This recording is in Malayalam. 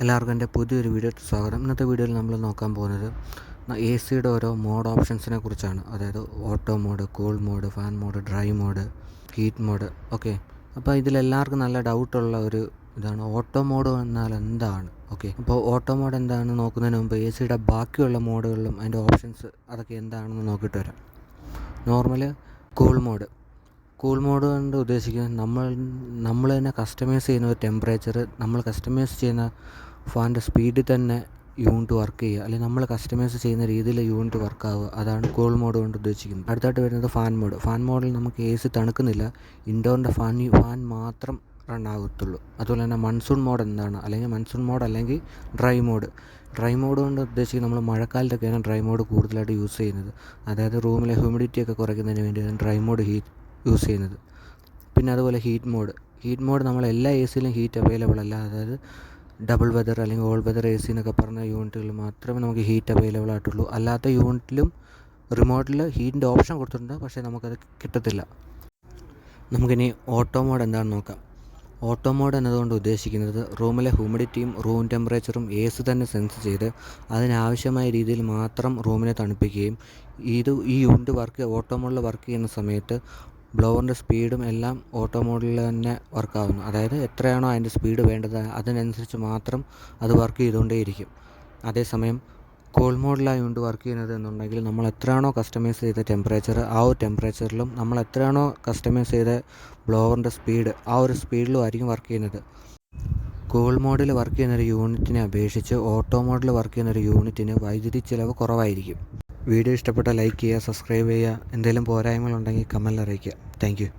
എല്ലാവർക്കും എൻ്റെ പുതിയൊരു വീഡിയോയ്ക്ക് സ്വാഗതം. ഇന്നത്തെ വീഡിയോയിൽ നമ്മൾ നോക്കാൻ പോകുന്നത് എ സിയുടെ ഓരോ മോഡ് ഓപ്ഷൻസിനെ കുറിച്ചാണ്. അതായത് auto mode, cool mode, fan mode, dry mode, heat mode. Okay, അപ്പോൾ ഇതിലെല്ലാവർക്കും നല്ല ഡൗട്ടുള്ള ഒരു ഇതാണ് ഓട്ടോ മോഡ് എന്നാൽ എന്താണ്. ഓക്കെ, അപ്പോൾ ഓട്ടോ മോഡ് എന്താണെന്ന് നോക്കുന്നതിന് മുമ്പ് എ സിയുടെ ബാക്കിയുള്ള മോഡുകളിലും അതിൻ്റെ ഓപ്ഷൻസ് അതൊക്കെ എന്താണെന്ന് നോക്കിയിട്ട് വരാം. നോർമൽ കൂൾ മോഡ് കൊണ്ട് ഉദ്ദേശിക്കുന്നത് നമ്മൾ തന്നെ കസ്റ്റമൈസ് ചെയ്യുന്ന ഒരു ടെമ്പറേച്ചർ, നമ്മൾ കസ്റ്റമൈസ് ചെയ്യുന്ന ഫാനിൻ്റെ സ്പീഡിൽ തന്നെ യൂണിറ്റ് വർക്ക് ചെയ്യുക, അല്ലെങ്കിൽ നമ്മൾ കസ്റ്റമൈസ് ചെയ്യുന്ന രീതിയിൽ യൂണിറ്റ് വർക്ക് ആവുക. അതാണ് കൂൾ മോഡ് കൊണ്ട് ഉദ്ദേശിക്കുന്നത്. അടുത്തായിട്ട് വരുന്നത് ഫാൻ മോഡിൽ നമുക്ക് എ സി തണുക്കുന്നില്ല, ഇൻഡോറിൻ്റെ ഫാൻ മാത്രം റൺ ആകത്തുള്ളൂ. അതുപോലെ തന്നെ മൺസൂൺ മോഡ് എന്താണ്, അല്ലെങ്കിൽ മൺസൂൺ മോഡ് അല്ലെങ്കിൽ ഡ്രൈ മോഡ് കൊണ്ട് ഉദ്ദേശിക്കുന്നത് നമ്മൾ മഴക്കാലത്തൊക്കെയാണ് ഡ്രൈ മോഡ് കൂടുതലായിട്ട് യൂസ് ചെയ്യുന്നത്. അതായത് റൂമിലെ ഹ്യൂമിഡിറ്റിയൊക്കെ കുറയ്ക്കുന്നതിന് വേണ്ടിയാണ് ഡ്രൈ മോഡ് യൂസ് ചെയ്യുന്നത്. പിന്നെ അതുപോലെ ഹീറ്റ് മോഡ് നമ്മൾ എല്ലാ എ സിയിലും ഹീറ്റ് അവൈലബിൾ അല്ല. അതായത് ഡബിൾ വെതർ അല്ലെങ്കിൽ ഓൾ വെതർ എ സി എന്നൊക്കെ പറഞ്ഞ യൂണിറ്റുകൾ മാത്രമേ നമുക്ക് ഹീറ്റ് അവൈലബിൾ ആയിട്ടുള്ളൂ. അല്ലാത്ത യൂണിറ്റിലും റിമോട്ടിൽ ഹീറ്റിൻ്റെ ഓപ്ഷൻ കൊടുത്തിട്ടുണ്ട്, പക്ഷേ നമുക്കത് കിട്ടത്തില്ല. നമുക്കിനി ഓട്ടോ മോഡ് എന്താണെന്ന് നോക്കാം. ഓട്ടോ മോഡ് എന്നതുകൊണ്ട് ഉദ്ദേശിക്കുന്നത് റൂമിലെ ഹ്യൂമിഡിറ്റിയും റൂം ടെമ്പറേച്ചറും എ സി തന്നെ സെൻസ് ചെയ്ത് അതിനാവശ്യമായ രീതിയിൽ മാത്രം റൂമിനെ തണുപ്പിക്കുകയും ഈ യൂണിറ്റ് ഓട്ടോ മോഡിൽ വർക്ക് ചെയ്യുന്ന സമയത്ത് ബ്ലോവറിൻ്റെ സ്പീഡും എല്ലാം ഓട്ടോ മോഡിൽ തന്നെ വർക്കാവുന്നു. അതായത് എത്രയാണോ അതിൻ്റെ സ്പീഡ് വേണ്ടത് അതിനനുസരിച്ച് മാത്രം അത് വർക്ക് ചെയ്തുകൊണ്ടേയിരിക്കും. അതേസമയം കൂൾ മോഡിലാണ് യൂണിറ്റ് വർക്ക് ചെയ്യുന്നത് എന്നുണ്ടെങ്കിൽ നമ്മൾ എത്രയാണോ കസ്റ്റമൈസ് ചെയ്ത ടെമ്പറേച്ചർ, ആ ഒരു ടെമ്പറേച്ചറിലും നമ്മൾ എത്രയാണോ കസ്റ്റമൈസ് ചെയ്ത ബ്ലോവറിൻ്റെ സ്പീഡ്, ആ ഒരു സ്പീഡിലും ആയിരിക്കും വർക്ക് ചെയ്യുന്നത്. കൂൾ മോഡിൽ വർക്ക് ചെയ്യുന്നൊരു യൂണിറ്റിനെ അപേക്ഷിച്ച് ഓട്ടോ മോഡിൽ വർക്ക് ചെയ്യുന്നൊരു യൂണിറ്റിന് വൈദ്യുതി ചിലവ് കുറവായിരിക്കും. വീഡിയോ ഇഷ്ടപ്പെട്ടാൽ ലൈക്ക് ചെയ്യുക, സബ്സ്ക്രൈബ് ചെയ്യുക. എന്തെങ്കിലും പോരായ്മകളുണ്ടെങ്കിൽ കമൻറ്റിൽ അറിയിക്കുക. Thank you.